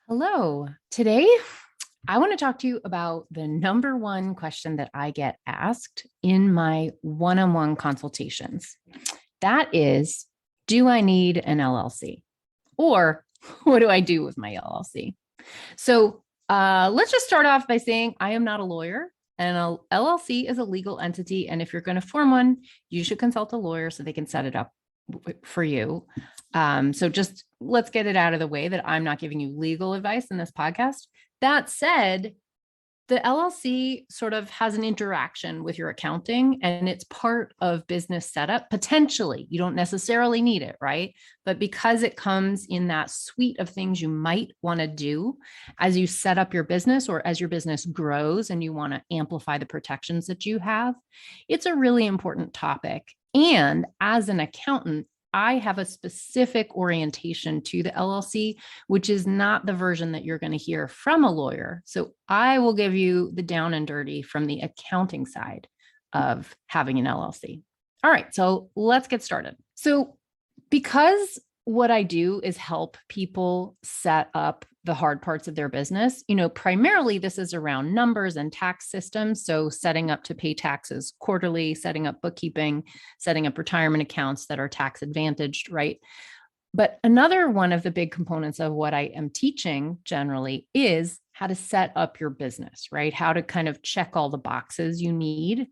Hello. Today, I want to talk to you about the number one question that I get asked in my one-on-one consultations. That is, do I need an LLC? Or what do I do with my LLC? So let's just start off by saying I am not a lawyer. And a LLC is a legal entity. And if you're going to form one, you should consult a lawyer so they can set it up for you. So just let's get it out of the way that I'm not giving you legal advice in this podcast. That said, the LLC sort of has an interaction with your accounting and it's part of business setup. Potentially, you don't necessarily need it, right? But because it comes in that suite of things you might want to do as you set up your business or as your business grows and you want to amplify the protections that you have, it's a really important topic. And as an accountant, I have a specific orientation to the LLC, which is not the version that you're going to hear from a lawyer. So I will give you the down and dirty from the accounting side of having an LLC. All right, so let's get started. So because what I do is help people set up the hard parts of their business, primarily this is around numbers and tax systems. So setting up to pay taxes quarterly, setting up bookkeeping, setting up retirement accounts that are tax advantaged, right? But another one of the big components of what I am teaching generally is how to set up your business, right? How to kind of check all the boxes you need.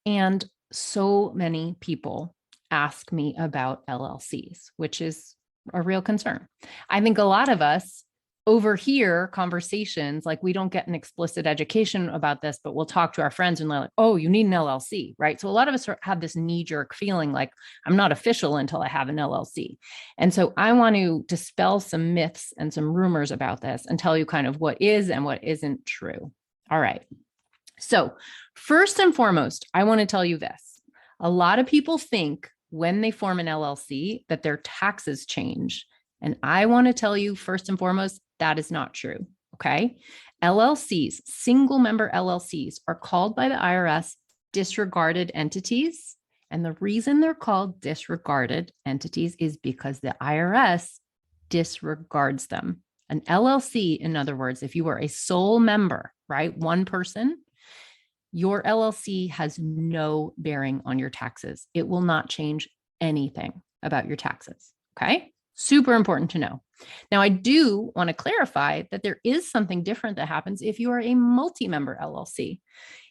And so many people ask me about LLCs, which is a real concern. I think a lot of us overhear conversations like we don't get an explicit education about this, but we'll talk to our friends and they're like, oh, you need an LLC, right? So a lot of us have this knee-jerk feeling like I'm not official until I have an LLC. And so I want to dispel some myths and some rumors about this and tell you kind of what is and what isn't true. All right. So first and foremost, I want to tell you this. A lot of people think when they form an LLC that their taxes change. And I want to tell you first and foremost, that is not true. Okay. LLCs, single member LLCs, are called by the IRS disregarded entities. And the reason they're called disregarded entities is because the IRS disregards them. An LLC, in other words, if you are a sole member, right, one person, your LLC has no bearing on your taxes. It will not change anything about your taxes. Okay. Super important to know. Now, I do want to clarify that there is something different that happens if you are a multi-member LLC.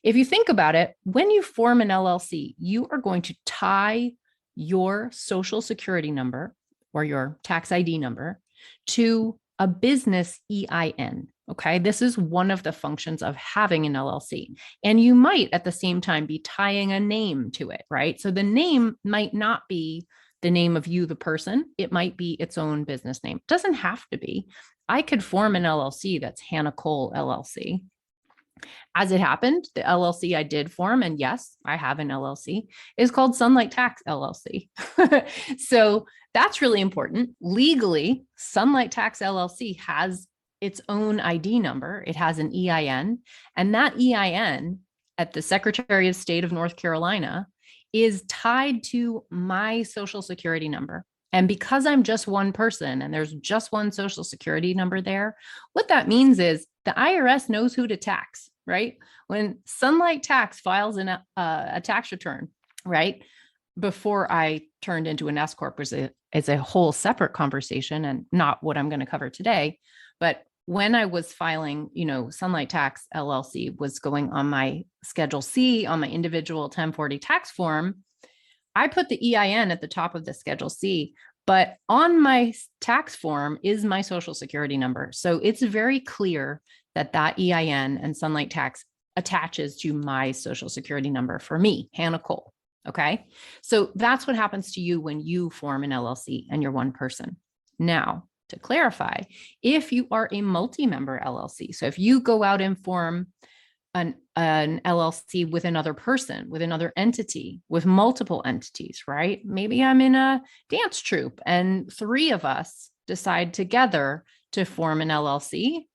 If you think about it, when you form an LLC, you are going to tie your social security number or your tax ID number to a business EIN. Okay, this is one of the functions of having an LLC. And you might at the same time be tying a name to it, right? So the name might not be the name of you, the person. It might be its own business name. It doesn't have to be. I could form an LLC that's Hannah Cole LLC. As it happened, the LLC I did form, and yes, I have an LLC, is called Sunlight Tax LLC. So that's really important. Legally, Sunlight Tax LLC has its own ID number. It has an EIN, and that EIN at the Secretary of State of North Carolina is tied to my social security number. And because I'm just one person and there's just one social security number there, what that means is the IRS knows who to tax, right? When Sunlight Tax files a tax return, right? Before I turned into an S Corp, which is a whole separate conversation and not what I'm going to cover today. But when I was filing, Sunlight Tax LLC was going on my Schedule C on my individual 1040 tax form, I put the EIN at the top of the Schedule C, but on my tax form is my social security number. So it's very clear that that EIN and Sunlight Tax attaches to my social security number for me, Hannah Cole. Okay. So that's what happens to you when you form an LLC and you're one person. Now, to clarify, if you are a multi-member LLC, so if you go out and form an LLC with another person, with another entity, with multiple entities, right? Maybe I'm in a dance troupe and three of us decide together to form an LLC,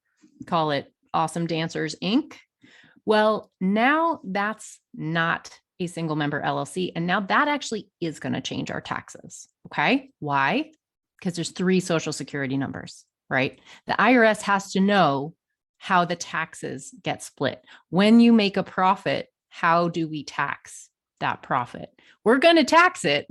call it Awesome Dancers Inc. Well, now that's not a single member LLC. And now that actually is going to change our taxes. Okay. Why? Because there's three social security numbers, right? The IRS has to know how the taxes get split. When you make a profit, how do we tax that profit? We're going to tax it.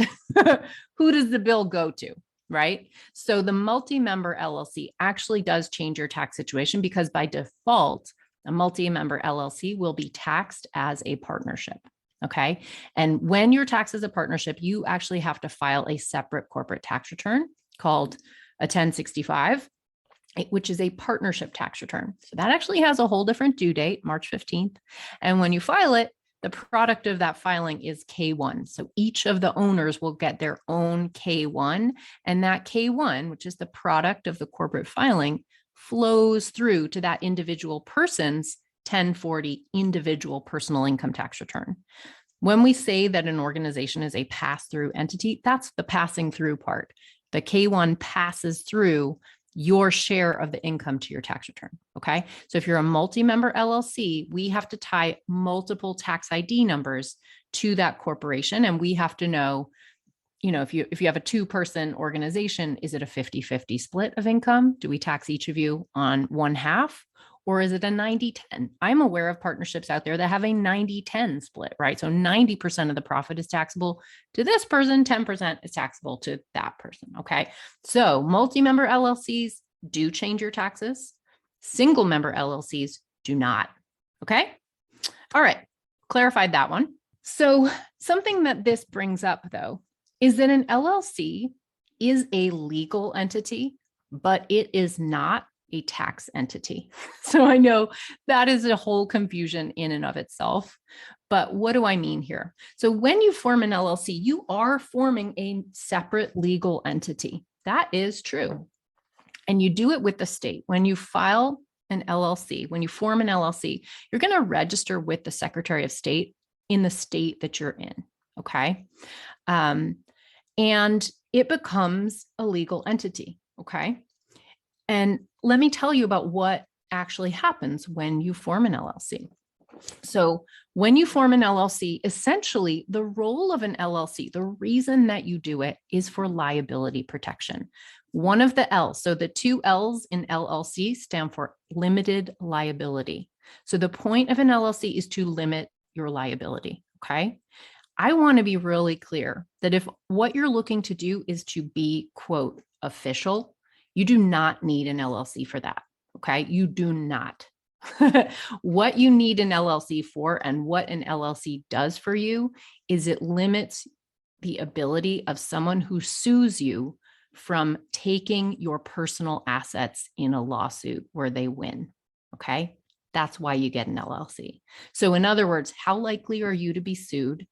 Who does the bill go to? Right? So the multi-member LLC actually does change your tax situation because by default, a multi-member LLC will be taxed as a partnership. Okay. And when you're taxed as a partnership, you actually have to file a separate corporate tax return called a 1065, which is a partnership tax return. So that actually has a whole different due date, March 15th. And when you file it, the product of that filing is K1. So each of the owners will get their own K1. And that K1, which is the product of the corporate filing, flows through to that individual person's 1040 individual personal income tax return. When we say that an organization is a pass-through entity, that's the passing through part. The K1 passes through your share of the income to your tax return. Okay. So if you're a multi-member LLC, we have to tie multiple tax ID numbers to that corporation. And we have to know, if you have a 2-person organization, is it a 50-50 split of income? Do we tax each of you on one half? Or is it a 90-10? I'm aware of partnerships out there that have a 90-10 split, right? So 90% of the profit is taxable to this person, 10% is taxable to that person, okay? So multi-member LLCs do change your taxes. Single member LLCs do not, okay? All right, clarified that one. So something that this brings up though, is that an LLC is a legal entity, but it is not a tax entity. So I know that is a whole confusion in and of itself, but what do I mean here? So when you form an LLC, you are forming a separate legal entity. That is true. And you do it with the state. When you file an LLC, when you form an LLC, you're going to register with the Secretary of State in the state that you're in. Okay. And it becomes a legal entity. Okay. And let me tell you about what actually happens when you form an LLC. So when you form an LLC, essentially the role of an LLC, the reason that you do it is for liability protection. One of the L's, so the 2 L's in LLC stand for limited liability. So the point of an LLC is to limit your liability, okay? I want to be really clear that if what you're looking to do is to be, quote, official, you do not need an LLC for that. Okay. You do not. What you need an LLC for and what an LLC does for you is it limits the ability of someone who sues you from taking your personal assets in a lawsuit where they win. Okay. That's why you get an LLC. So in other words, how likely are you to be sued?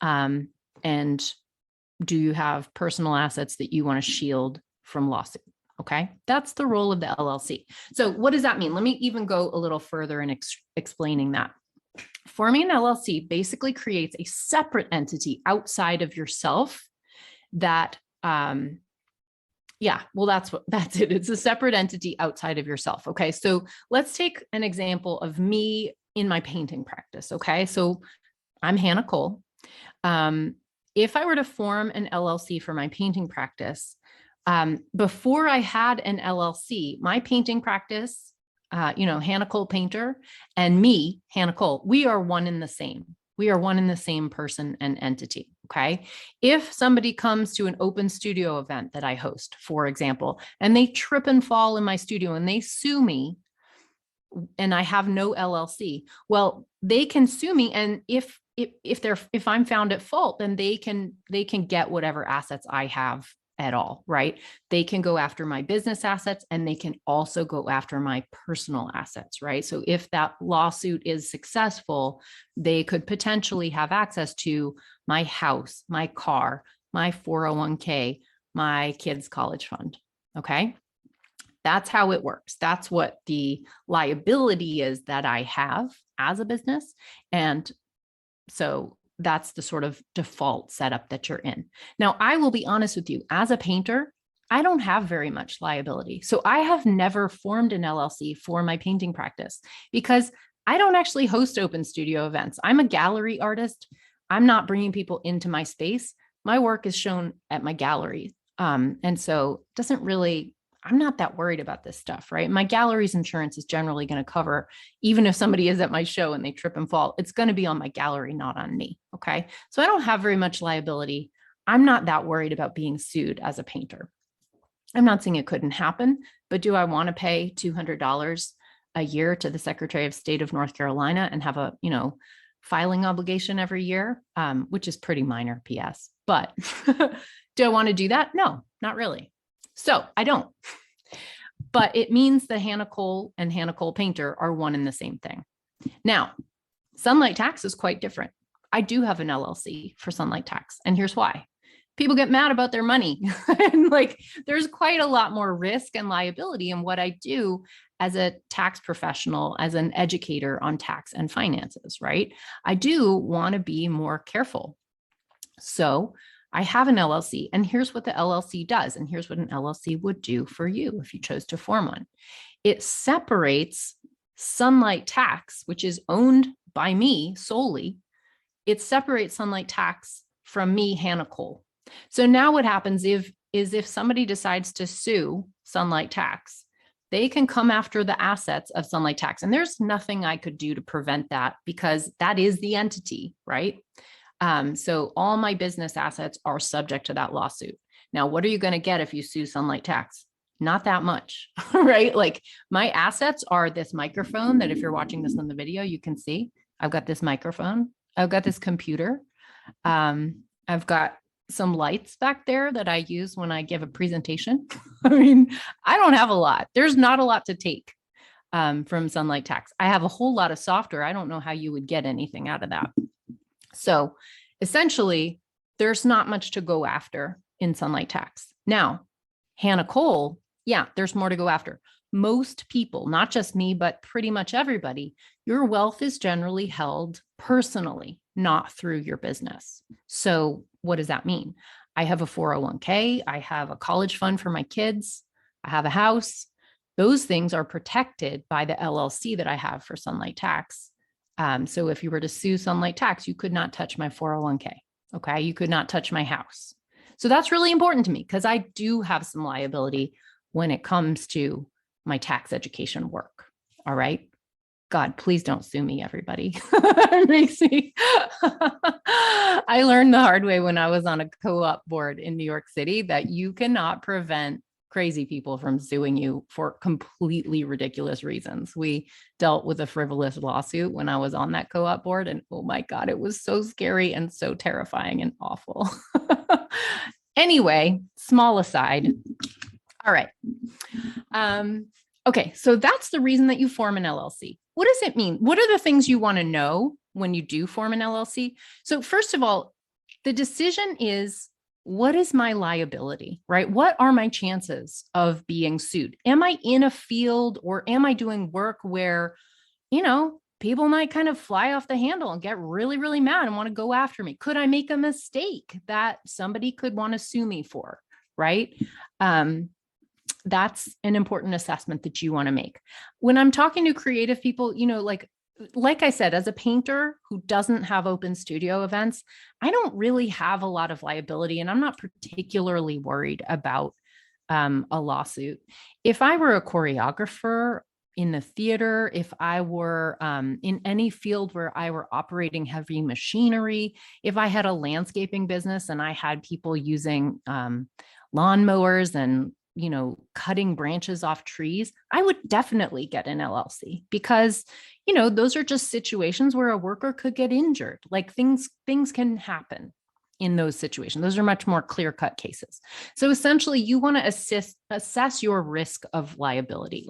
And do you have personal assets that you want to shield from lawsuit? Okay, that's the role of the LLC. So what does that mean? Let me even go a little further in explaining that. Forming an LLC basically creates a separate entity outside of yourself that, that's it. It's a separate entity outside of yourself. Okay, so let's take an example of me in my painting practice. Okay, so I'm Hannah Cole. If I were to form an LLC for my painting practice, before I had an LLC, my painting practice, Hannah Cole Painter and me, Hannah Cole, we are one in the same. We are one in the same person and entity. Okay. If somebody comes to an open studio event that I host, for example, and they trip and fall in my studio and they sue me and I have no LLC, well, they can sue me. And if I'm found at fault, then they can get whatever assets I have at all, right? They can go after my business assets and they can also go after my personal assets, right? So if that lawsuit is successful, they could potentially have access to my house, my car, my 401k, my kids' college fund. Okay. That's how it works. That's what the liability is that I have as a business. And so that's the sort of default setup that you're in. Now, I will be honest with you, as a painter, I don't have very much liability. So I have never formed an LLC for my painting practice because I don't actually host open studio events. I'm a gallery artist. I'm not bringing people into my space. My work is shown at my gallery. And so it doesn't really, I'm not that worried about this stuff, right? My gallery's insurance is generally going to cover, even if somebody is at my show and they trip and fall, it's going to be on my gallery, not on me. Okay. So I don't have very much liability. I'm not that worried about being sued as a painter. I'm not saying it couldn't happen, but do I want to pay $200 a year to the Secretary of State of North Carolina and have a, filing obligation every year, which is pretty minor, PS. But do I want to do that? No, not really. So I don't. But it means that Hannah Cole and Hannah Cole Painter are one and the same thing. Now, Sunlight Tax is quite different. I do have an LLC for Sunlight Tax, and here's why. People get mad about their money. And there's quite a lot more risk and liability in what I do as a tax professional, as an educator on tax and finances, right? I do want to be more careful. So I have an LLC, and here's what the LLC does. And here's what an LLC would do for you if you chose to form one. It separates Sunlight Tax, which is owned by me solely. It separates Sunlight Tax from me, Hannah Cole. So now what happens if somebody decides to sue Sunlight Tax, they can come after the assets of Sunlight Tax. And there's nothing I could do to prevent that because that is the entity, right? So all my business assets are subject to that lawsuit. Now, what are you going to get if you sue Sunlight Tax? Not that much, right? My assets are this microphone that if you're watching this on the video, you can see. I've got this microphone. I've got this computer. I've got some lights back there that I use when I give a presentation. I mean, I don't have a lot. There's not a lot to take from Sunlight Tax. I have a whole lot of software. I don't know how you would get anything out of that. So essentially, there's not much to go after in Sunlight Tax. Now, Hannah Cole, yeah, there's more to go after. Most people, not just me, but pretty much everybody, your wealth is generally held personally, not through your business. So what does that mean? I have a 401k. I have a college fund for my kids. I have a house. Those things are protected by the LLC that I have for Sunlight Tax. So if you were to sue Sunlight Tax, you could not touch my 401k. Okay. You could not touch my house. So that's really important to me because I do have some liability when it comes to my tax education work. All right. God, please don't sue me, everybody. It makes me. I learned the hard way when I was on a co-op board in New York City that you cannot prevent crazy people from suing you for completely ridiculous reasons. We dealt with a frivolous lawsuit when I was on that co-op board, and oh my God, it was so scary and so terrifying and awful. Anyway, small aside. All right. Okay, so that's the reason that you form an LLC. What does it mean? What are the things you want to know when you do form an LLC? So first of all, the decision is, what is my liability, right? What are my chances of being sued? Am I in a field or am I doing work where, people might kind of fly off the handle and get really, really mad and want to go after me? Could I make a mistake that somebody could want to sue me for, right? That's an important assessment that you want to make. When I'm talking to creative people, like I said, as a painter who doesn't have open studio events, I don't really have a lot of liability, and I'm not particularly worried about a lawsuit. If I were a choreographer in the theater, if I were in any field where I were operating heavy machinery, if I had a landscaping business and I had people using lawnmowers and cutting branches off trees, I would definitely get an LLC because, those are just situations where a worker could get injured. Things can happen in those situations. Those are much more clear-cut cases. So essentially you want to assess your risk of liability.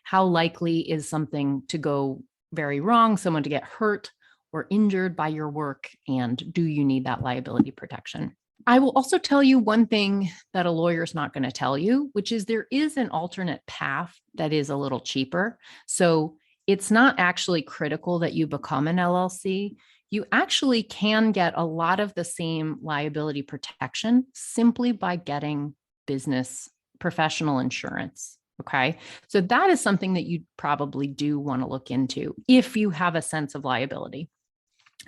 How likely is something to go very wrong, someone to get hurt or injured by your work, and do you need that liability protection? I will also tell you one thing that a lawyer is not going to tell you, which is there is an alternate path that is a little cheaper. So it's not actually critical that you become an LLC. You actually can get a lot of the same liability protection simply by getting business professional insurance. Okay. So that is something that you probably do want to look into if you have a sense of liability.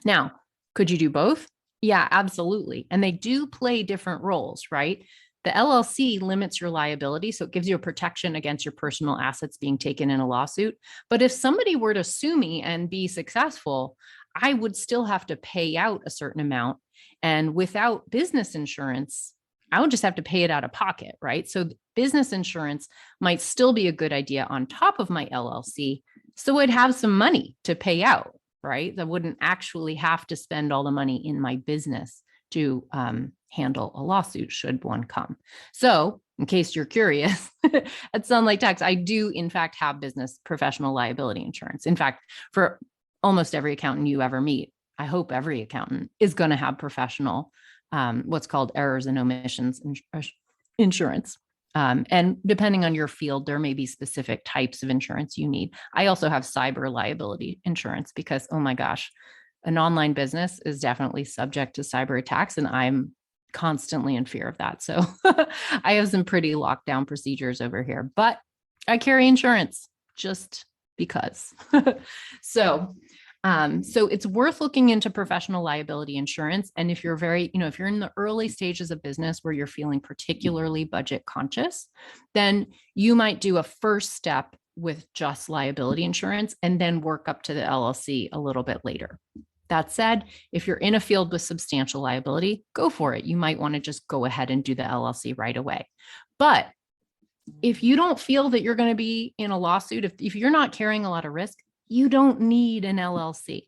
Now, could you do both? Yeah, absolutely. And they do play different roles, right? The LLC limits your liability, so it gives you a protection against your personal assets being taken in a lawsuit. But if somebody were to sue me and be successful, I would still have to pay out a certain amount. And without business insurance, I would just have to pay it out of pocket, right? So business insurance might still be a good idea on top of my LLC. So I'd have some money to pay out, right? I wouldn't actually have to spend all the money in my business to handle a lawsuit should one come. So in case you're curious, at Sunlight Tax, I do in fact have business professional liability insurance. In fact, for almost every accountant you ever meet, I hope every accountant is going to have professional, what's called errors and omissions insurance. And depending on your field, there may be specific types of insurance you need. I also have cyber liability insurance because, oh my gosh, an online business is definitely subject to cyber attacks, and I'm constantly in fear of that. So I have some pretty locked down procedures over here, but I carry insurance just because. So it's worth looking into professional liability insurance. And if you're if you're in the early stages of business where you're feeling particularly budget conscious, then you might do a first step with just liability insurance and then work up to the LLC a little bit later. That said, if you're in a field with substantial liability, go for it. You might want to just go ahead and do the LLC right away. But if you don't feel that you're going to be in a lawsuit, if you're not carrying a lot of risk, you don't need an LLC.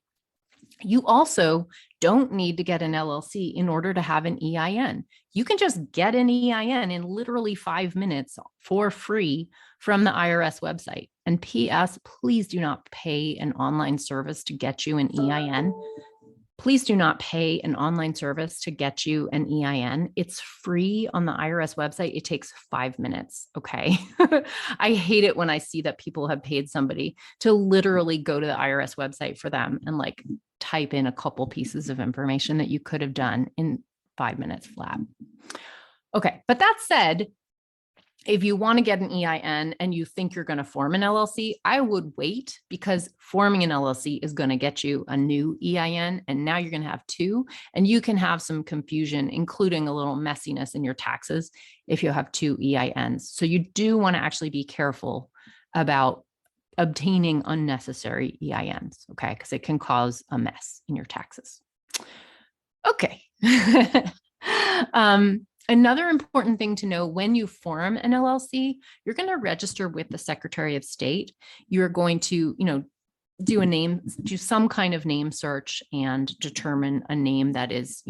You also don't need to get an LLC in order to have an EIN. You can just get an EIN in literally 5 minutes for free from the IRS website. And PS, please do not pay an online service to get you an EIN. Please do not pay an online service to get you an EIN. It's free on the IRS website. It takes 5 minutes. Okay. I hate it when I see that people have paid somebody to literally go to the IRS website for them and like type in a couple pieces of information that you could have done in 5 minutes flat. Okay. But that said, if you want to get an EIN and you think you're going to form an LLC, I would wait, because forming an LLC is going to get you a new EIN. And now you're going to have two, and you can have some confusion, including a little messiness in your taxes if you have two EINs. So you do want to actually be careful about obtaining unnecessary EINs, okay? Because it can cause a mess in your taxes. Okay. Another important thing to know: when you form an LLC, you're going to register with the Secretary of State. You're going to, do some kind of name search and determine a name that is,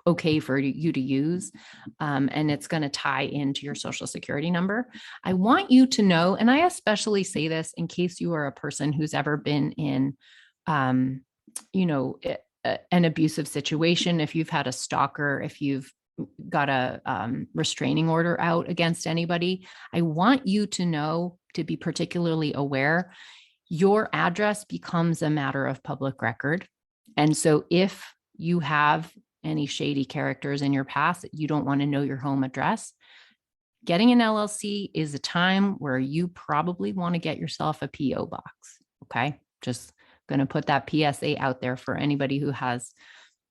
okay for you to use. And it's going to tie into your Social Security number. I want you to know, and I especially say this in case you are a person who's ever been in, an abusive situation, if you've had a stalker, if you've got a restraining order out against anybody, I want you to know, to be particularly aware, your address becomes a matter of public record. And so if you have any shady characters in your past that you don't want to know your home address, getting an LLC is a time where you probably want to get yourself a PO box. Okay. Just going to put that PSA out there for anybody who has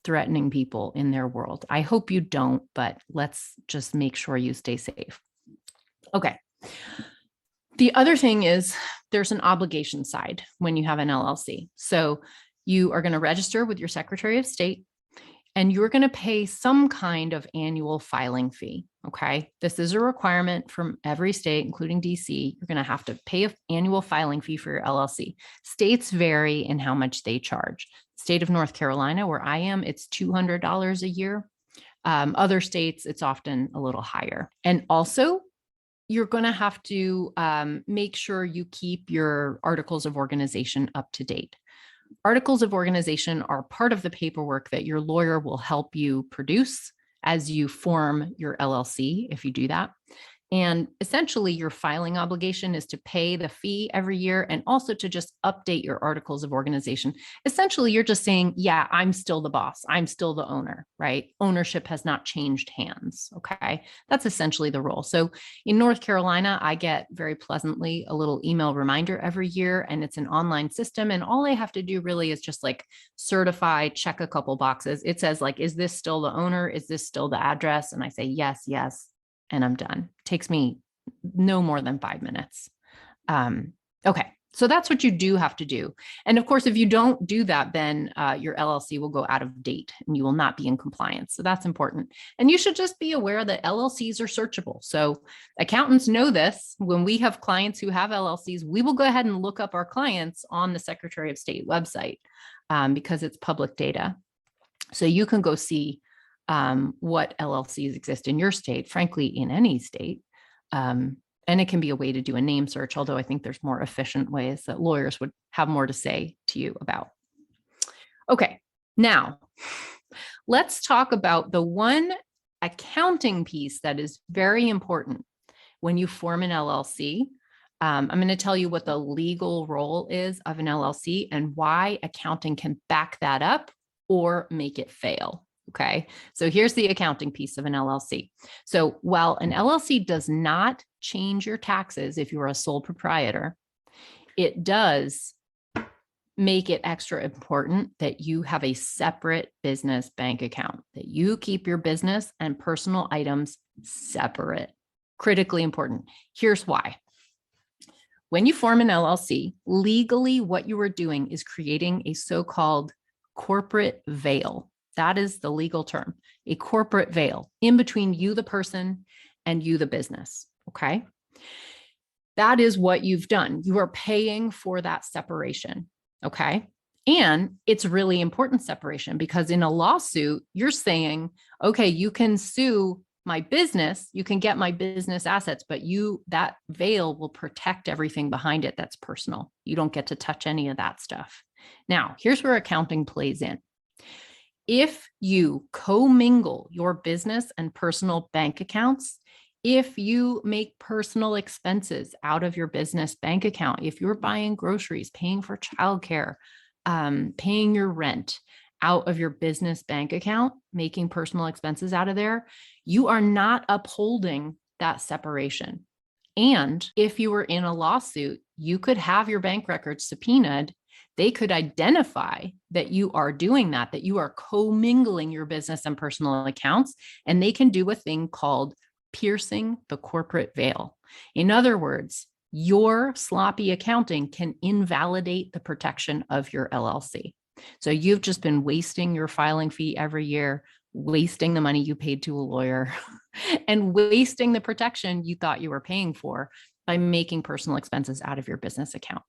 threatening people in their world. I hope you don't, but let's just make sure you stay safe. Okay. The other thing is there's an obligation side when you have an LLC. So you are going to register with your Secretary of State, and you're going to pay some kind of annual filing fee. Okay. This is a requirement from every state, including DC. You're going to have to pay an annual filing fee for your LLC. States vary in how much they charge. State of North Carolina, where I am, it's $200 a year. Other states, it's often a little higher. And also, you're going to have to make sure you keep your articles of organization up to date. Articles of organization are part of the paperwork that your lawyer will help you produce as you form your LLC, if you do that. And essentially, your filing obligation is to pay the fee every year and also to just update your articles of organization. Essentially, you're just saying, yeah, I'm still the boss. I'm still the owner, right? Ownership has not changed hands. Okay. That's essentially the role. So in North Carolina, I get very pleasantly a little email reminder every year, and it's an online system. And all I have to do really is just like certify, check a couple boxes. It says like, is this still the owner? Is this still the address? And I say, yes, yes. and I'm done. It takes me no more than 5 minutes. Okay. So that's what you do have to do. And of course, if you don't do that, then your LLC will go out of date and you will not be in compliance. So that's important. And you should just be aware that LLCs are searchable. So accountants know this. When we have clients who have LLCs, we will go ahead and look up our clients on the Secretary of State website because it's public data. So you can go see what LLCs exist in your state, frankly, in any state. And it can be a way to do a name search, although I think there's more efficient ways that lawyers would have more to say to you about. Okay, now let's talk about the one accounting piece that is very important when you form an LLC. I'm going to tell you what the legal role is of an LLC and why accounting can back that up or make it fail. Okay, so here's the accounting piece of an LLC. So while an LLC does not change your taxes if you're a sole proprietor, it does make it extra important that you have a separate business bank account, that you keep your business and personal items separate. Critically important. Here's why. When you form an LLC, legally what you are doing is creating a so-called corporate veil. That is the legal term, a corporate veil in between you, the person, and you, the business. Okay. That is what you've done. You are paying for that separation. Okay. And it's really important separation because in a lawsuit, you're saying, okay, you can sue my business, you can get my business assets, but that veil will protect everything behind it that's personal. You don't get to touch any of that stuff. Now, here's where accounting plays in. If you commingle your business and personal bank accounts, if you make personal expenses out of your business bank account, if you're buying groceries, paying for childcare, paying your rent out of your business bank account, making personal expenses out of there, you are not upholding that separation. And if you were in a lawsuit, you could have your bank records subpoenaed. They could identify that you are doing that you are commingling your business and personal accounts, and they can do a thing called piercing the corporate veil. In other words, your sloppy accounting can invalidate the protection of your LLC. So you've just been wasting your filing fee every year, wasting the money you paid to a lawyer, and wasting the protection you thought you were paying for by making personal expenses out of your business account.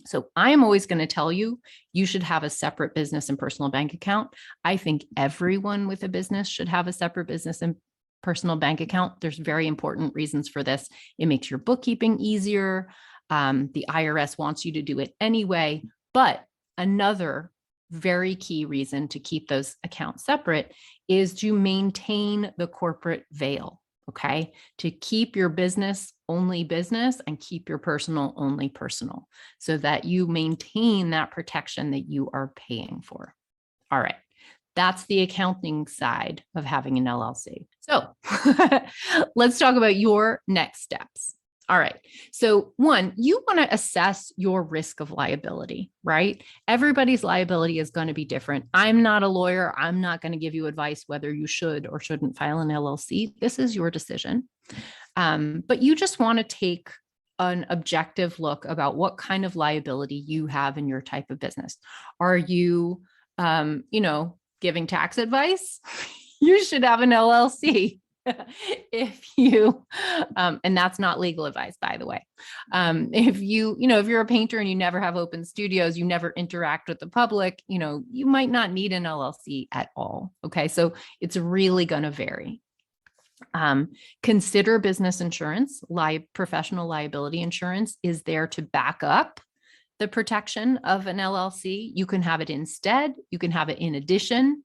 So I'm always going to tell you, you should have a separate business and personal bank account. I think everyone with a business should have a separate business and personal bank account. There's very important reasons for this. It makes your bookkeeping easier. The IRS wants you to do it anyway. But another very key reason to keep those accounts separate is to maintain the corporate veil. Okay, to keep your business only business and keep your personal only personal, so that you maintain that protection that you are paying for. All right, that's the accounting side of having an LLC. So let's talk about your next steps. All right. So one, you want to assess your risk of liability, right? Everybody's liability is going to be different. I'm not a lawyer. I'm not going to give you advice whether you should or shouldn't file an LLC. This is your decision. But you just want to take an objective look about what kind of liability you have in your type of business. Are you, giving tax advice? You should have an LLC. If you, and that's not legal advice, by the way. If you're a painter and you never have open studios, you never interact with the public, you might not need an LLC at all. Okay. So it's really going to vary. Consider business insurance. Professional liability insurance is there to back up the protection of an LLC. You can have it instead. You can have it in addition.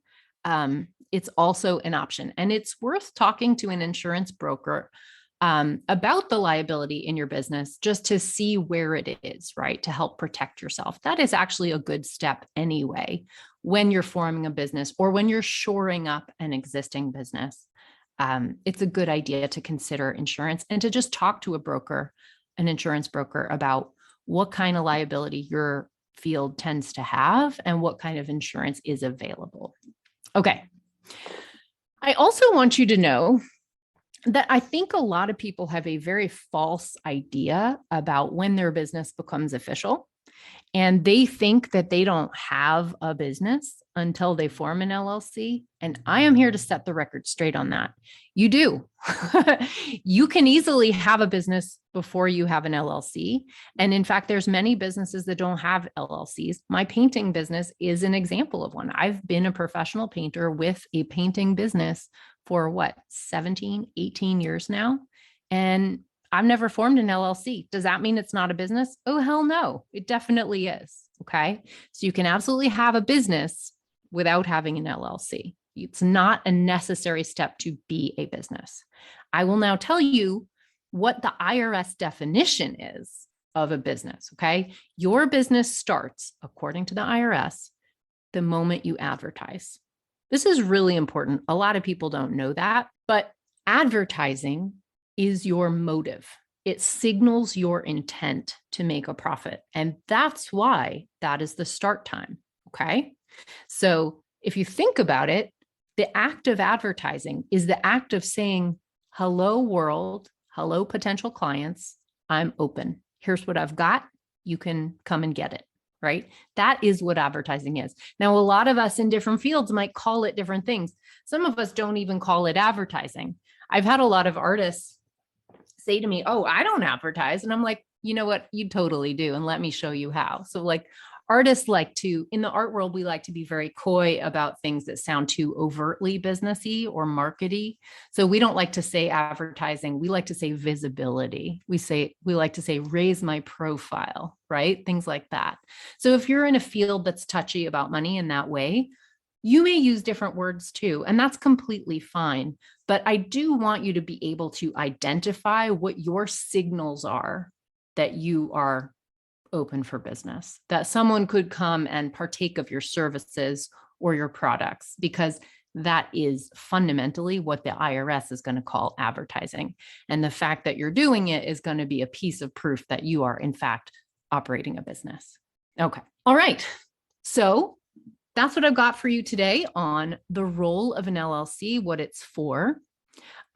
It's also an option, and it's worth talking to an insurance broker about the liability in your business just to see where it is, right? To help protect yourself. That is actually a good step anyway, when you're forming a business or when you're shoring up an existing business. It's a good idea to consider insurance and to just talk to an insurance broker about what kind of liability your field tends to have and what kind of insurance is available. Okay. I also want you to know that I think a lot of people have a very false idea about when their business becomes official. And they think that they don't have a business until they form an LLC. And I am here to set the record straight on that. You do. You can easily have a business before you have an LLC. And in fact, there's many businesses that don't have LLCs. My painting business is an example of one. I've been a professional painter with a painting business for 17, 18 years now. And I've never formed an LLC. Does that mean it's not a business? Oh, hell no. It definitely is. Okay. So you can absolutely have a business without having an LLC. It's not a necessary step to be a business. I will now tell you what the IRS definition is of a business. Okay. Your business starts, according to the IRS, the moment you advertise. This is really important. A lot of people don't know that, but advertising is your motive. It signals your intent to make a profit. And that's why that is the start time. Okay. So if you think about it, the act of advertising is the act of saying, hello, world, hello, potential clients, I'm open. Here's what I've got. You can come and get it. Right? That is what advertising is. Now, a lot of us in different fields might call it different things. Some of us don't even call it advertising. I've had a lot of artists say to me, oh, I don't advertise. And I'm like, you know what? You totally do. And let me show you how. So like artists like to, in the art world, we like to be very coy about things that sound too overtly businessy or markety. So we don't like to say advertising. We like to say visibility. We like to say, raise my profile, right? Things like that. So if you're in a field that's touchy about money in that way, you may use different words too, and that's completely fine. But I do want you to be able to identify what your signals are that you are open for business, that someone could come and partake of your services or your products, because that is fundamentally what the IRS is going to call advertising. And the fact that you're doing it is going to be a piece of proof that you are, in fact, operating a business. Okay. All right. So that's what I've got for you today on the role of an LLC, what it's for.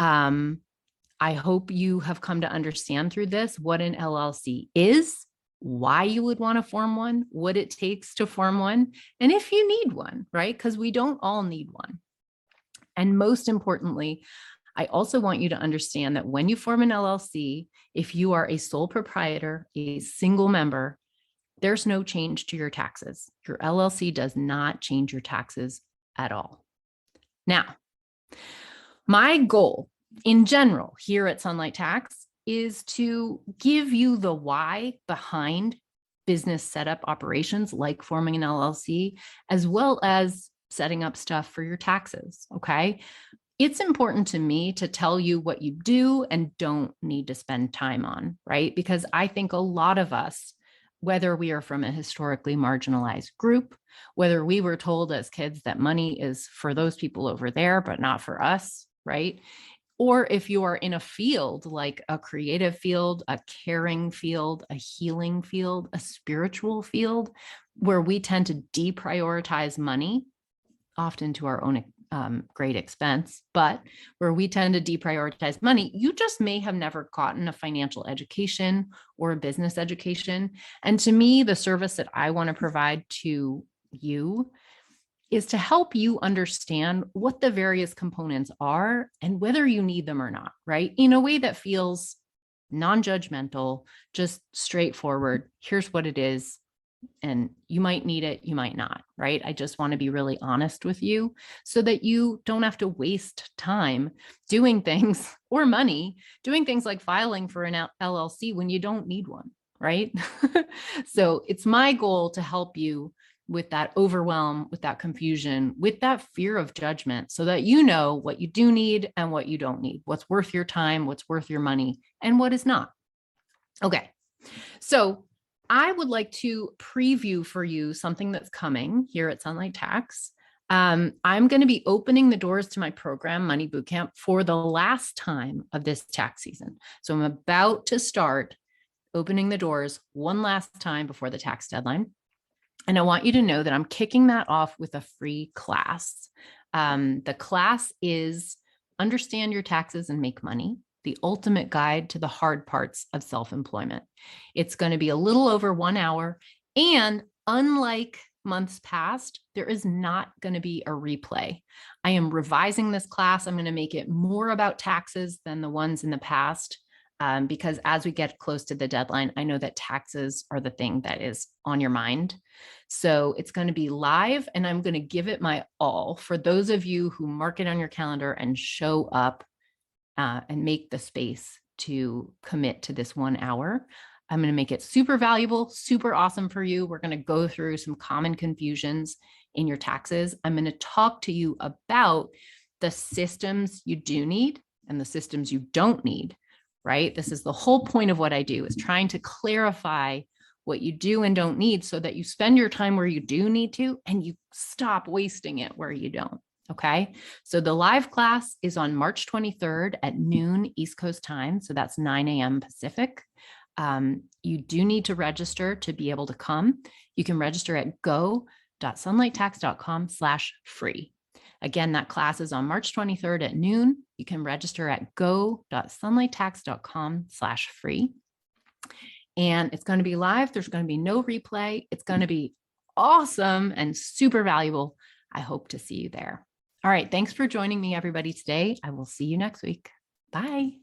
I hope you have come to understand through this what an LLC is, why you would want to form one, what it takes to form one, and if you need one, right? Because we don't all need one. And most importantly, I also want you to understand that when you form an LLC, if you are a sole proprietor, a single member, there's no change to your taxes. Your LLC does not change your taxes at all. Now, my goal in general here at Sunlight Tax is to give you the why behind business setup operations like forming an LLC, as well as setting up stuff for your taxes. Okay. It's important to me to tell you what you do and don't need to spend time on, right? Because I think a lot of us, whether we are from a historically marginalized group, whether we were told as kids that money is for those people over there, but not for us, right? Or if you are in a field like a creative field, a caring field, a healing field, a spiritual field, where we tend to deprioritize money, often to our own great expense, but where we tend to deprioritize money, you just may have never gotten a financial education or a business education. And to me, the service that I want to provide to you is to help you understand what the various components are and whether you need them or not, right? In a way that feels non-judgmental, just straightforward. Here's what it is. And you might need it, you might not, right? I just want to be really honest with you so that you don't have to waste time doing things or money, doing things like filing for an LLC when you don't need one, right? So it's my goal to help you with that overwhelm, with that confusion, with that fear of judgment, so that you know what you do need and what you don't need, what's worth your time, what's worth your money, and what is not. Okay. So I would like to preview for you something that's coming here at Sunlight Tax. I'm going to be opening the doors to my program, Money Bootcamp, for the last time of this tax season. So I'm about to start opening the doors one last time before the tax deadline. And I want you to know that I'm kicking that off with a free class. The class is Understand Your Taxes and Make Money, the ultimate guide to the hard parts of self-employment. It's going to be a little over 1 hour. And unlike months past, there is not going to be a replay. I am revising this class. I'm going to make it more about taxes than the ones in the past. Because as we get close to the deadline, I know that taxes are the thing that is on your mind. So it's going to be live, and I'm going to give it my all for those of you who mark it on your calendar and show up and make the space to commit to this 1 hour. I'm going to make it super valuable, super awesome for you. We're going to go through some common confusions in your taxes. I'm going to talk to you about the systems you do need and the systems you don't need, right? This is the whole point of what I do, is trying to clarify what you do and don't need so that you spend your time where you do need to and you stop wasting it where you don't. Okay. So the live class is on March 23rd at noon East Coast time. So that's 9 a.m. Pacific. You do need to register to be able to come. You can register at go.sunlighttax.com/free. Again, that class is on March 23rd at noon. You can register at go.sunlighttax.com/free. And it's going to be live. There's going to be no replay. It's going to be awesome and super valuable. I hope to see you there. All right. Thanks for joining me, everybody, today. I will see you next week. Bye.